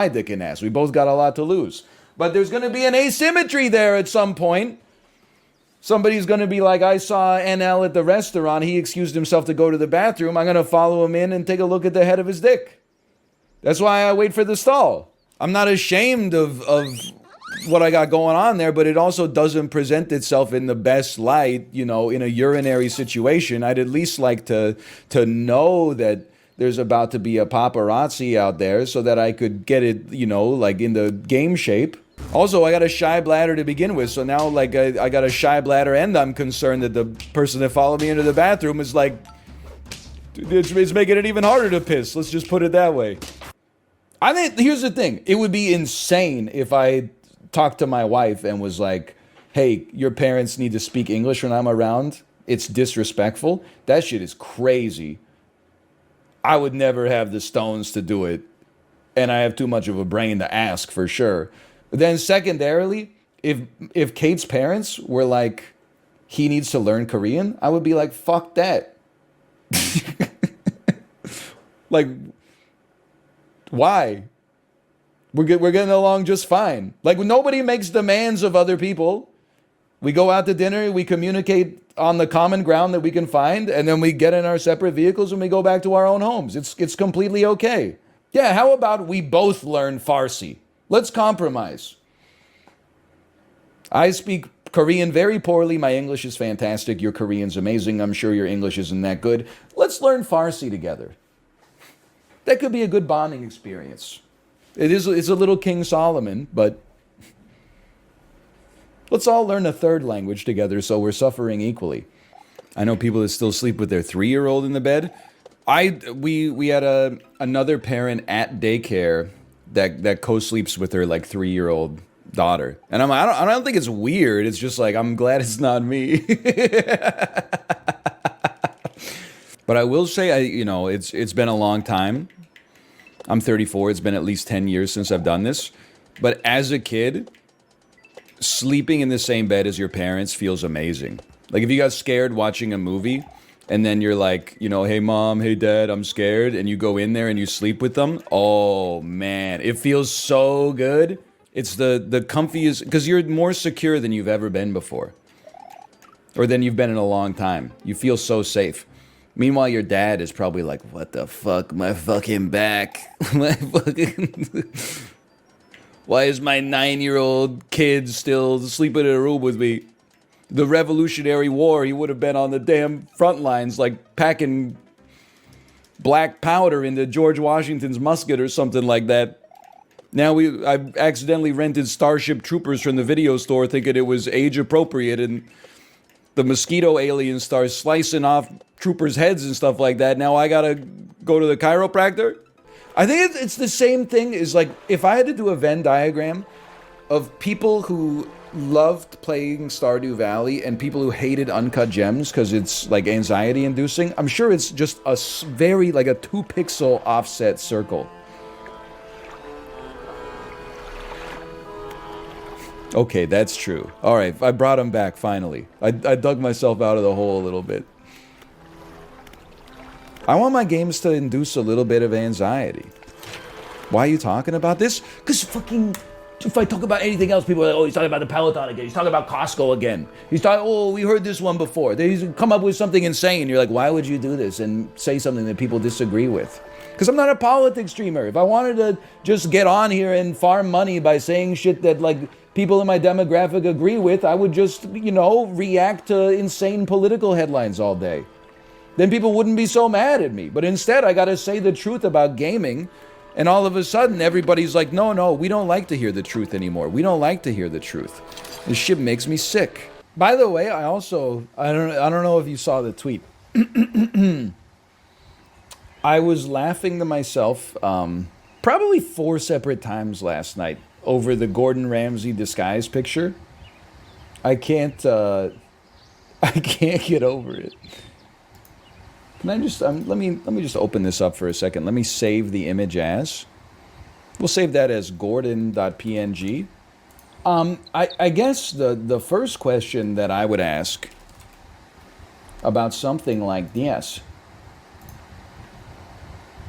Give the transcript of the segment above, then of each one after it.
my dick and ass. We both got a lot to lose. But there's going to be an asymmetry there at some point. Somebody's going to be like, I saw NL at the restaurant. He excused himself to go to the bathroom. I'm going to follow him in and take a look at the head of his dick. That's why I wait for the stall. I'm not ashamed of what I got going on there, but it also doesn't present itself in the best light, you know, in a urinary situation. I'd at least like to know that there's about to be a paparazzi out there so that I could get it, you know, like in the game shape. Also, I got a shy bladder to begin with, so now, like, I got a shy bladder, and I'm concerned that the person that followed me into the bathroom is, like, it's making it even harder to piss. Let's just put it that way. I think, here's the thing. It would be insane if I talked to my wife and was like, hey, your parents need to speak English when I'm around. It's disrespectful. That shit is crazy. I would never have the stones to do it, and I have too much of a brain to ask, for sure. Then secondarily, if Kate's parents were like, he needs to learn Korean, I would be like, fuck that. Like, why? We're getting along just fine. Like, nobody makes demands of other people. We go out to dinner, we communicate on the common ground that we can find, and then we get in our separate vehicles and we go back to our own homes. It's completely okay. Yeah, how about we both learn Farsi? Let's compromise. I speak Korean very poorly. My English is fantastic. Your Korean's amazing. I'm sure your English isn't that good. Let's learn Farsi together. That could be a good bonding experience. It's a little King Solomon, but let's all learn a third language together so we're suffering equally. I know people that still sleep with their 3-year-old in the bed. We had another parent at daycare that co-sleeps with her like 3-year-old daughter, and I don't think it's weird. It's just like, I'm glad it's not me. But I will say, it's been a long time. I'm 34. It's been at least 10 years since I've done this. But as a kid, sleeping in the same bed as your parents feels amazing. Like, if you got scared watching a movie, and then you're like, hey mom, hey dad, I'm scared, and you go in there and you sleep with them, oh man, it feels so good. It's the comfiest, because you're more secure than you've ever been before. Or than you've been in a long time. You feel so safe. Meanwhile, your dad is probably like, what the fuck, my fucking back. My fucking... Why is my 9-year-old kid still sleeping in a room with me? The Revolutionary War, he would have been on the damn front lines, like packing black powder into George Washington's musket or something like that. Now I accidentally rented Starship Troopers from the video store thinking it was age appropriate, and the mosquito aliens start slicing off troopers' heads and stuff like that. Now I gotta go to the chiropractor? I think it's the same thing as, like, if I had to do a Venn diagram of people who loved playing Stardew Valley and people who hated Uncut Gems because it's, like, anxiety inducing, I'm sure it's just a very, like, a 2-pixel offset circle. Okay, that's true. All right, I brought him back finally. I dug myself out of the hole a little bit. I want my games to induce a little bit of anxiety. Why are you talking about this? Because fucking, if I talk about anything else, people are like, oh, he's talking about the Peloton again. He's talking about Costco again. He's talking, oh, we heard this one before. He's come up with something insane. You're like, why would you do this and say something that people disagree with? Because I'm not a politics streamer. If I wanted to just get on here and farm money by saying shit that, like, people in my demographic agree with, I would just, react to insane political headlines all day. Then people wouldn't be so mad at me. But instead, I gotta say the truth about gaming, and all of a sudden, everybody's like, no, we don't like to hear the truth anymore. We don't like to hear the truth. This shit makes me sick. By the way, I don't know if you saw the tweet. I was laughing to myself, probably 4 separate times last night over the Gordon Ramsay disguise picture. I can't get over it. Can I just let me just open this up for a second. Let me save the image as. We'll save that as gordon.png. I guess the first question that I would ask about something like this,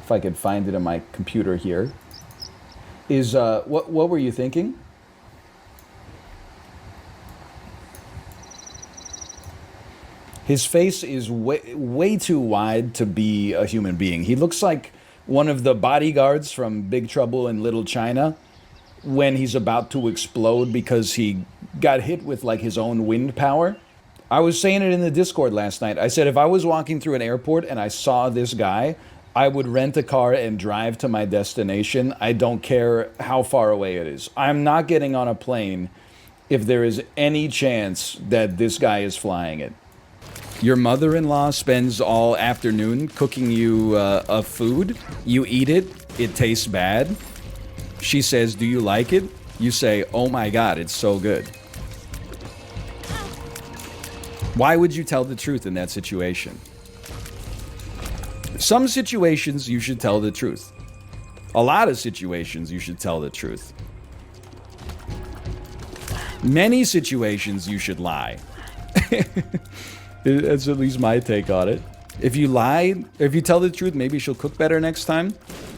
if I could find it in my computer here. Is what were you thinking? His face is way too wide to be a human being. He looks like one of the bodyguards from Big Trouble in Little China when he's about to explode because he got hit with like his own wind power. I was saying it in the Discord last night. I said if I was walking through an airport and I saw this guy, I would rent a car and drive to my destination. I don't care how far away it is. I'm not getting on a plane if there is any chance that this guy is flying it. Your mother-in-law spends all afternoon cooking you a food. You eat it. It tastes bad. She says, "Do you like it?" You say, "Oh my God, it's so good." Why would you tell the truth in that situation? Some situations you should tell the truth. A lot of situations you should tell the truth. Many situations you should lie. That's at least my take on it. If you lie, if you tell the truth, maybe she'll cook better next time.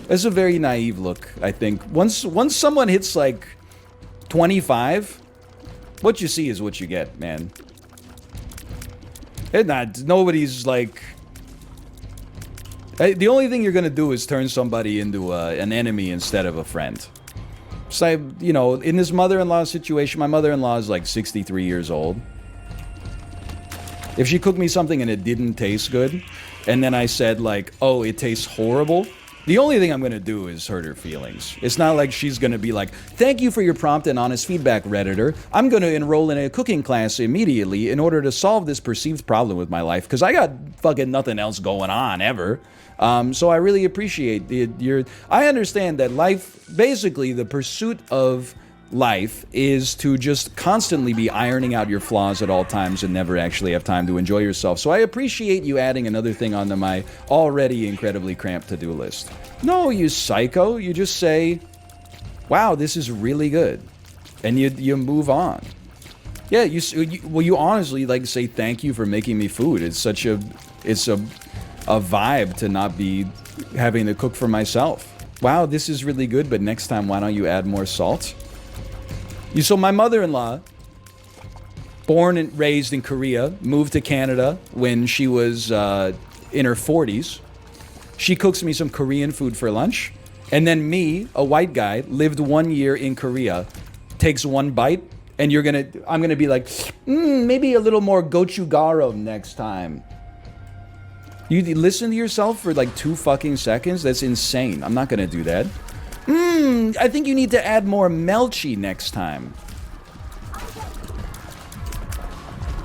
That's a very naive look, I think. Once someone hits like 25, what you see is what you get, man. Nobody's like... The only thing you're gonna do is turn somebody into an enemy instead of a friend. So, you know, in this mother-in-law situation, my mother-in-law is like 63 years old. If she cooked me something and it didn't taste good, and then I said like, "Oh, it tastes horrible," the only thing I'm gonna do is hurt her feelings. It's not like she's gonna be like, "Thank you for your prompt and honest feedback, Redditor. I'm gonna enroll in a cooking class immediately in order to solve this perceived problem with my life, because I got fucking nothing else going on ever." So I really appreciate I understand that life, basically the pursuit of life is to just constantly be ironing out your flaws at all times and never actually have time to enjoy yourself. So I appreciate you adding another thing onto my already incredibly cramped to-do list. No, you psycho. You just say, "Wow, this is really good." And you move on. Yeah, you honestly like say thank you for making me food. It's a vibe to not be having to cook for myself. Wow, this is really good, but next time why don't you add more salt? So my mother-in-law, born and raised in Korea, moved to Canada when she was in her 40s. She cooks me some Korean food for lunch. And then me, a white guy, lived 1 year in Korea, takes one bite, and I'm gonna be like, maybe a little more gochujaro next time. You listen to yourself for like 2 fucking seconds? That's insane. I'm not gonna do that. I think you need to add more melchi next time.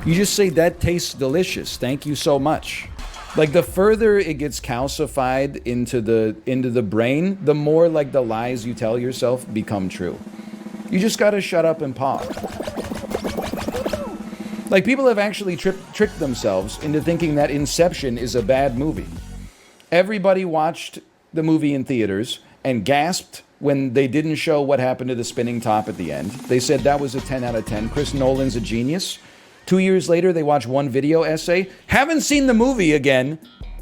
You just say, "That tastes delicious. Thank you so much." Like the further it gets calcified into the brain, the more like the lies you tell yourself become true. You just gotta shut up and pause. Like people have actually tricked themselves into thinking that Inception is a bad movie. Everybody watched the movie in theaters and gasped when they didn't show what happened to the spinning top at the end. They said that was a 10 out of 10. Chris Nolan's a genius. 2 years later, they watch one video essay. Haven't seen the movie again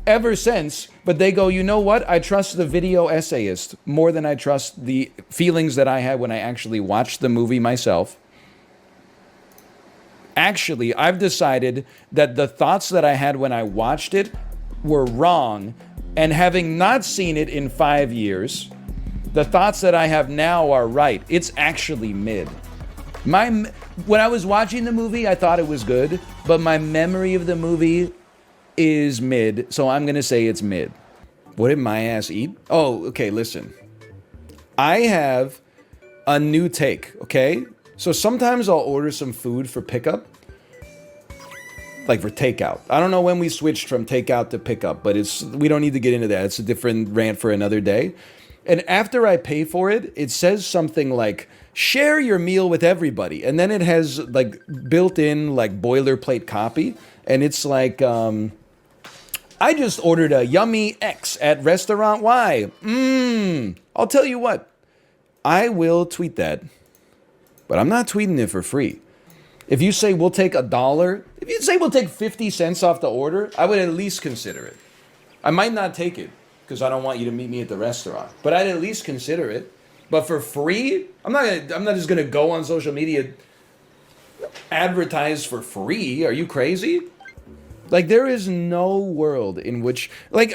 ever since, but they go, "You know what? I trust the video essayist more than I trust the feelings that I had when I actually watched the movie myself." Actually, I've decided that the thoughts that I had when I watched it were wrong, and having not seen it in 5 years, the thoughts that I have now are right. It's actually mid. When I was watching the movie, I thought it was good, but my memory of the movie is mid, so I'm gonna say it's mid. What did my ass eat? Oh, okay, listen. I have a new take, okay? So sometimes I'll order some food for pickup, like for takeout. I don't know when we switched from takeout to pickup, but we don't need to get into that. It's a different rant for another day. And after I pay for it, it says something like, "Share your meal with everybody." And then it has like built-in like boilerplate copy. And it's like, "I just ordered a yummy X at restaurant Y. I'll tell you what, I will tweet that, but I'm not tweeting it for free. If you say we'll take $1, if you say we'll take 50 cents off the order, I would at least consider it. I might not take it because I don't want you to meet me at the restaurant, but I'd at least consider it. But for free, I'm not just gonna go on social media advertise for free. Are you crazy? Like, there is no world in which, like,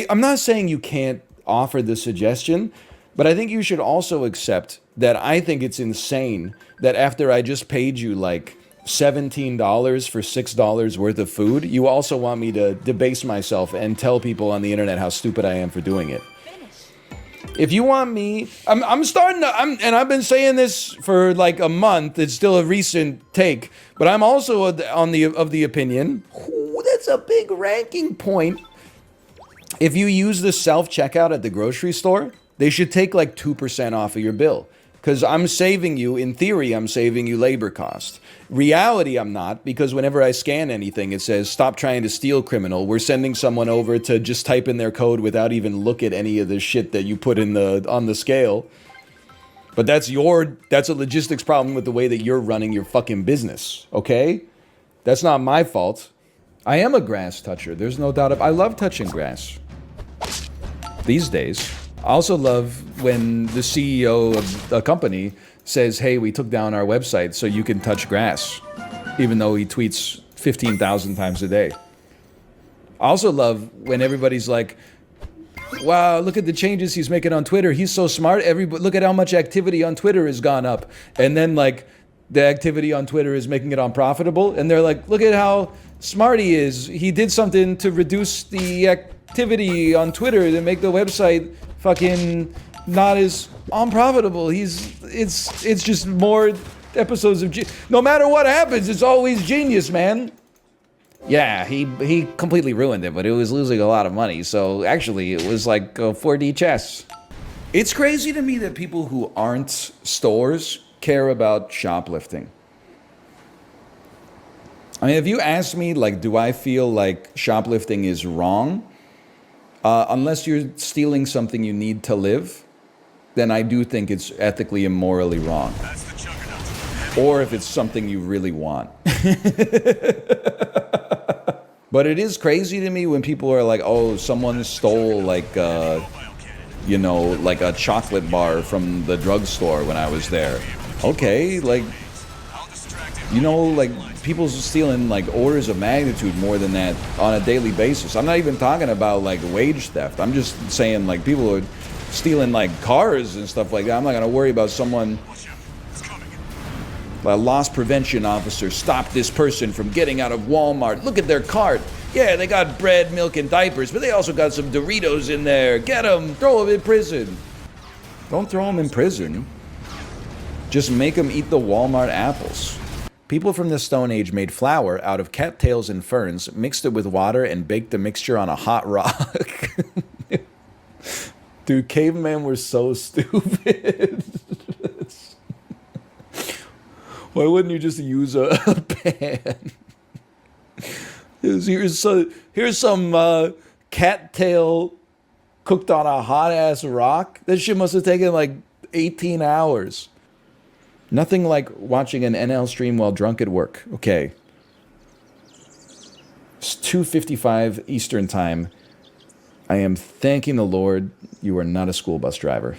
I'm not saying you can't offer the suggestion, but I think you should also accept that I think it's insane that after I just paid you like $17 for $6 worth of food, you also want me to debase myself and tell people on the internet how stupid I am for doing it. If you want me, I'm starting to, and I've been saying this for like a month. It's still a recent take, but I'm also of the opinion, that's a big ranking point. If you use the self-checkout at the grocery store, they should take like 2% off of your bill. Because I'm saving you, in theory, I'm saving you labor cost. Reality, I'm not, because whenever I scan anything, it says, stop trying to steal, criminal. We're sending someone over to just type in their code without even look at any of the shit that you put in on the scale. But that's a logistics problem with the way that you're running your fucking business, okay? That's not my fault. I am a grass toucher, there's no doubt. I love touching grass. These days. I also love when the CEO of a company says, hey, we took down our website so you can touch grass, even though he tweets 15,000 times a day. I also love when everybody's like, wow, look at the changes he's making on Twitter. He's so smart. Look at how much activity on Twitter has gone up. And then like the activity on Twitter is making it unprofitable. And they're like, look at how smart he is. He did something to reduce the activity on Twitter to make the website fucking not as unprofitable. It's just more episodes of no matter what happens, it's always genius, man. Yeah, he completely ruined it, but it was losing a lot of money. So actually, it was like 4D chess. It's crazy to me that people who aren't stores care about shoplifting. I mean, if you ask me, like, do I feel like shoplifting is wrong? Unless you're stealing something you need to live, then I do think it's ethically and morally wrong. Or if it's something you really want. But it is crazy to me when people are like, oh, someone stole like, like a chocolate bar from the drugstore when I was there. Okay, like, like people stealing like orders of magnitude more than that on a daily basis. I'm not even talking about like wage theft. I'm just saying like people are stealing like cars and stuff like that. I'm not gonna worry about someone. A loss prevention officer stopped this person from getting out of Walmart. Look at their cart. Yeah, they got bread, milk, and diapers, but they also got some Doritos in there. Get them. Throw them in prison. Don't throw them in prison. Just make them eat the Walmart apples. People from the Stone Age made flour out of cattails and ferns, mixed it with water, and baked the mixture on a hot rock. Dude, cavemen were so stupid. Why wouldn't you just use a pan? Here's some cattail cooked on a hot-ass rock. That shit must have taken like 18 hours. Nothing like watching an NL stream while drunk at work. Okay. It's 2:55 Eastern Time. I am thanking the Lord you are not a school bus driver.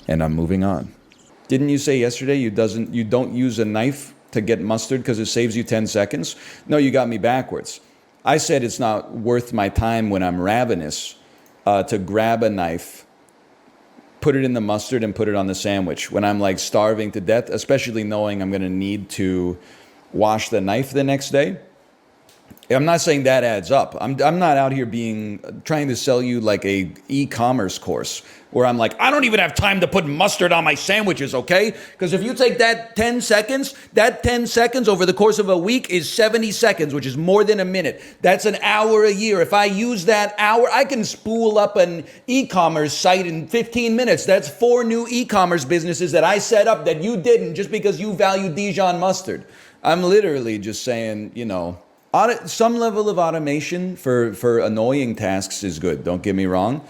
And I'm moving on. Didn't you say yesterday you don't use a knife to get mustard because it saves you 10 seconds? No, you got me backwards. I said it's not worth my time when I'm ravenous to grab a knife, put it in the mustard, and put it on the sandwich. When I'm like starving to death, especially knowing I'm going to need to wash the knife the next day. I'm not saying that adds up. I'm not out here trying to sell you like a e-commerce course where I'm like, I don't even have time to put mustard on my sandwiches, okay? Because if you take that 10 seconds over the course of a week is 70 seconds, which is more than a minute. That's an hour a year. If I use that hour, I can spool up an e-commerce site in 15 minutes. That's 4 new e-commerce businesses that I set up that you didn't just because you value Dijon mustard. I'm literally just saying, some level of automation for annoying tasks is good. Don't get me wrong.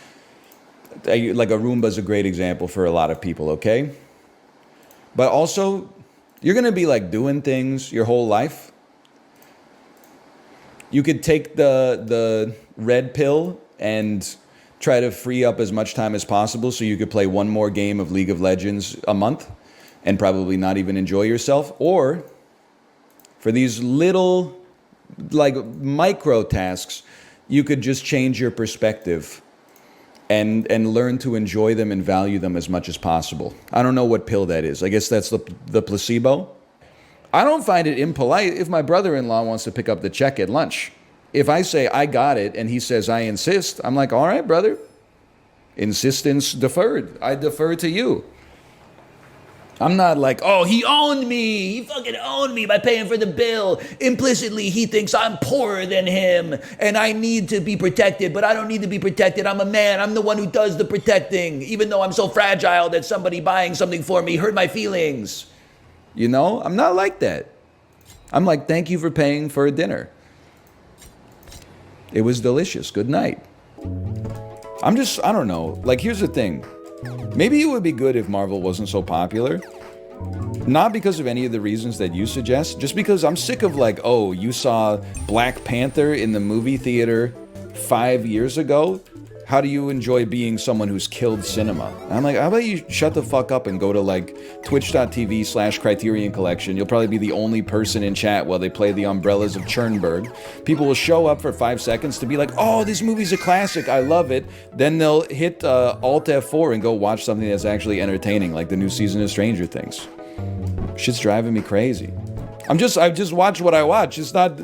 Like a Roomba is a great example for a lot of people, okay? But also, you're going to be like doing things your whole life. You could take the red pill and try to free up as much time as possible so you could play one more game of League of Legends a month and probably not even enjoy yourself. Or for these little, like, micro tasks, you could just change your perspective and learn to enjoy them and value them as much as possible. I don't know what pill that is. I guess that's the placebo. I don't find it impolite if my brother-in-law wants to pick up the check at lunch. If I say I got it and he says I insist, I'm like, all right, brother. Insistence deferred. I defer to you. I'm not like, oh, he owned me. He fucking owned me by paying for the bill. Implicitly, he thinks I'm poorer than him and I need to be protected, but I don't need to be protected. I'm a man. I'm the one who does the protecting, even though I'm so fragile that somebody buying something for me hurt my feelings. You know, I'm not like that. I'm like, thank you for paying for a dinner. It was delicious. Good night. I don't know. Like, here's the thing. Maybe it would be good if Marvel wasn't so popular. Not because of any of the reasons that you suggest, just because I'm sick of like, oh, you saw Black Panther in the movie theater 5 years ago? How do you enjoy being someone who's killed cinema? And I'm like, how about you shut the fuck up and go to like twitch.tv/Criterion Collection. You'll probably be the only person in chat while they play the Umbrellas of Chernberg. People will show up for 5 seconds to be like, oh, this movie's a classic, I love it. Then they'll hit Alt F4 and go watch something that's actually entertaining, like the new season of Stranger Things. Shit's driving me crazy. I just watch what I watch. It's not...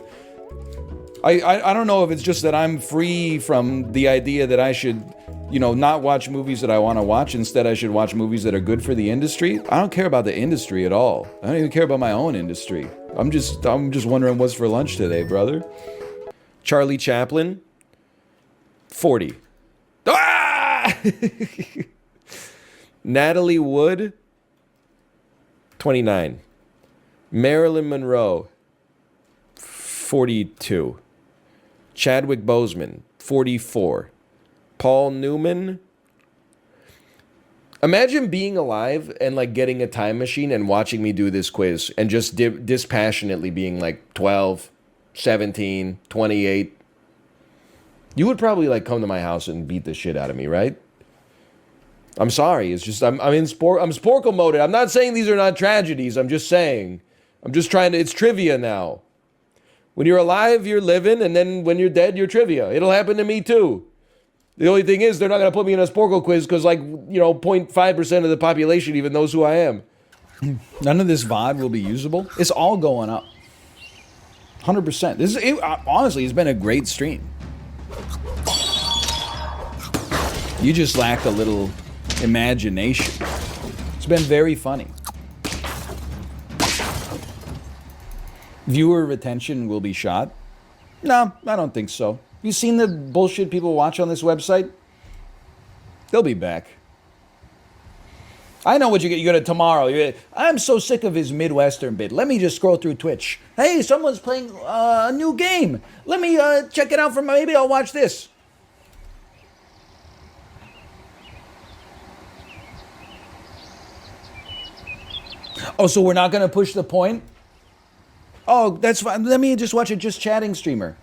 I don't know if it's just that I'm free from the idea that I should, you know, not watch movies that I want to watch. Instead, I should watch movies that are good for the industry. I don't care about the industry at all. I don't even care about my own industry. I'm just wondering what's for lunch today, brother. Charlie Chaplin, 40. Ah! Natalie Wood, 29. Marilyn Monroe, 42. Chadwick Boseman, 44. Paul Newman. Imagine being alive and like getting a time machine and watching me do this quiz and just dispassionately being like 12, 17, 28. You would probably like come to my house and beat the shit out of me, right? I'm sorry. It's just I'm Sporkle moded. I'm not saying these are not tragedies. I'm just saying. I'm just trying to. It's trivia now. When you're alive, you're living, and then when you're dead, you're trivia. It'll happen to me too. The only thing is, they're not going to put me in a Sporkle quiz because, like, you know, 0.5% of the population even knows who I am. None of this VOD will be usable. It's all going up. 100%. Honestly, it's been a great stream. You just lack a little imagination. It's been very funny. Viewer retention will be shot? No, I don't think so. You seen the bullshit people watch on this website? They'll be back. I know what you get. You go to tomorrow. I'm so sick of his Midwestern bit. Let me just scroll through Twitch. Hey, someone's playing a new game. Let me check it out for maybe I'll watch this. Oh, so we're not going to push the point? Oh, that's fine. Let me just watch a just chatting streamer.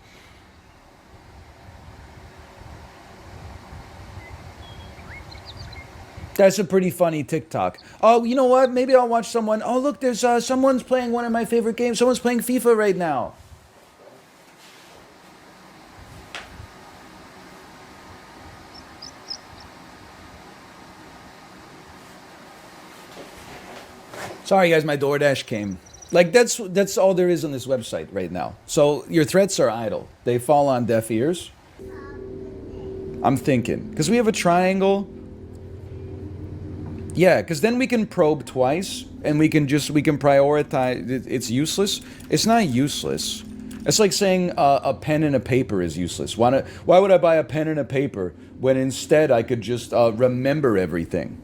That's a pretty funny TikTok. Oh, you know what? Maybe I'll watch someone. Oh, look, there's someone's playing one of my favorite games. Someone's playing FIFA right now. Sorry, guys, my DoorDash came. Like, that's all there is on this website right now. So your threats are idle. They fall on deaf ears. I'm thinking. Because we have a triangle. Yeah, because then we can probe twice. And we can prioritize. It's useless. It's not useless. It's like saying a pen and a paper is useless. Why would I buy a pen and a paper when instead I could just remember everything?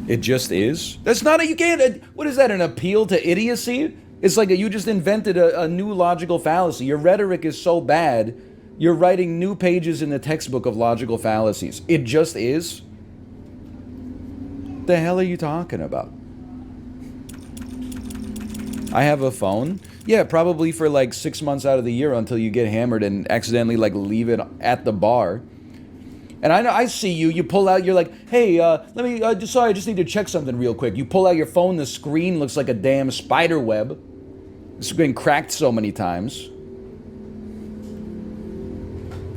It just is. That's not you can't. What is that? An appeal to idiocy? It's like you just invented a new logical fallacy. Your rhetoric is so bad. You're writing new pages in the textbook of logical fallacies. It just is. The hell are you talking about? I have a phone. Yeah, probably for like 6 months out of the year until you get hammered and accidentally like leave it at the bar. And I know, I see you. You pull out. You're like, hey, let me. Sorry, I just need to check something real quick. You pull out your phone. The screen looks like a damn spider web. It's been cracked so many times.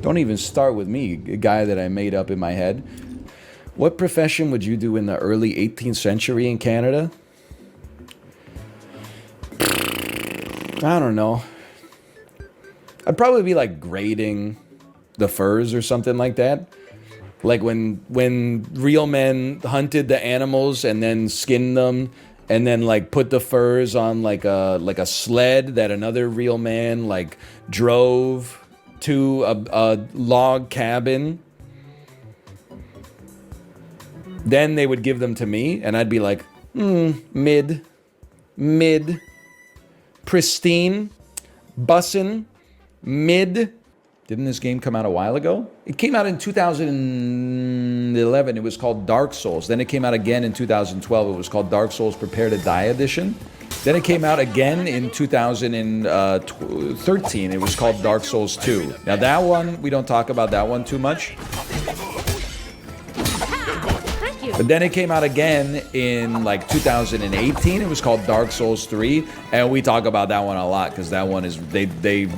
Don't even start with me, a guy that I made up in my head. What profession would you do in the early 18th century in Canada? I don't know. I'd probably be like grading the furs or something like that. Like when real men hunted the animals and then skinned them and then like put the furs on like a sled that another real man like drove to a log cabin. Then they would give them to me and I'd be like, mid, pristine, bussin', mid. Didn't this game come out a while ago? It came out in 2011. It was called Dark Souls. Then it came out again in 2012. It was called Dark Souls Prepare to Die Edition. Then it came out again in 2013. It was called Dark Souls 2. Now that one, we don't talk about that one too much. But then it came out again in like 2018. It was called Dark Souls 3. And we talk about that one a lot because that one is, they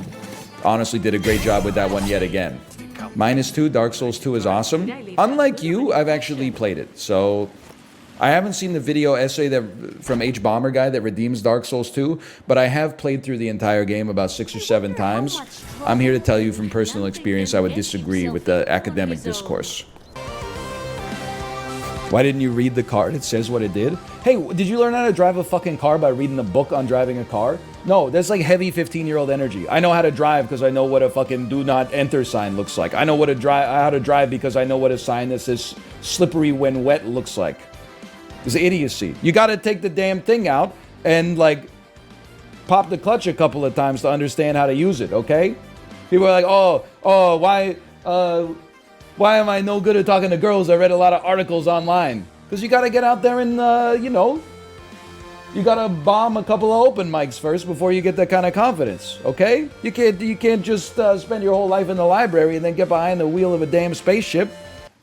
honestly did a great job with that one yet again. -2, Dark Souls 2 is awesome. Unlike you, I've actually played it. So I haven't seen the video essay that from H Bomber guy that redeems Dark Souls 2, but I have played through the entire game about 6 or 7 times. I'm here to tell you from personal experience I would disagree with the academic discourse. Why didn't you read the card? It says what it did. Hey, did you learn how to drive a fucking car by reading a book on driving a car? No, that's like heavy 15-year-old energy. I know how to drive because I know what a fucking do not enter sign looks like. I know what how to drive because I know what a sign that says slippery when wet looks like. It's idiocy. You got to take the damn thing out and like pop the clutch a couple of times to understand how to use it, okay? People are like, why am I no good at talking to girls? I read a lot of articles online. Because you got to get out there and, you got to bomb a couple of open mics first before you get that kind of confidence, okay? You can't just spend your whole life in the library and then get behind the wheel of a damn spaceship.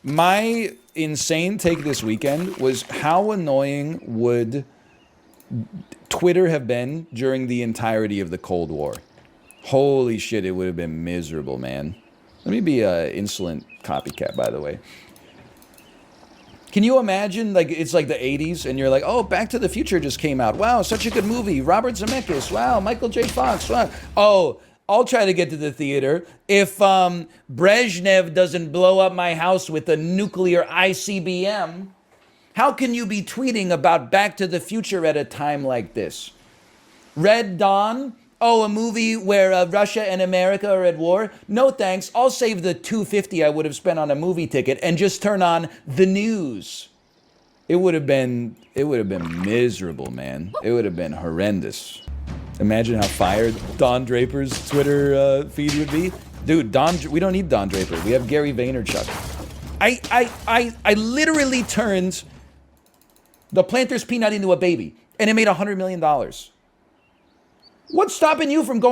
My insane take this weekend was how annoying would Twitter have been during the entirety of the Cold War. Holy shit, it would have been miserable, man. Let me be an insolent copycat, by the way. Can you imagine, like, it's like the 80s, and you're like, oh, Back to the Future just came out. Wow, such a good movie. Robert Zemeckis. Wow, Michael J. Fox. Wow. Oh, I'll try to get to the theater if Brezhnev doesn't blow up my house with a nuclear ICBM. How can you be tweeting about Back to the Future at a time like this? Red Dawn? Oh, a movie where Russia and America are at war? No thanks. I'll save the $250 I would have spent on a movie ticket and just turn on the news. It would have been miserable, man. It would have been horrendous. Imagine how fired Don Draper's Twitter feed would be. Dude, we don't need Don Draper. We have Gary Vaynerchuk. I literally turned the Planters peanut into a baby, and it made $100 million. What's stopping you from going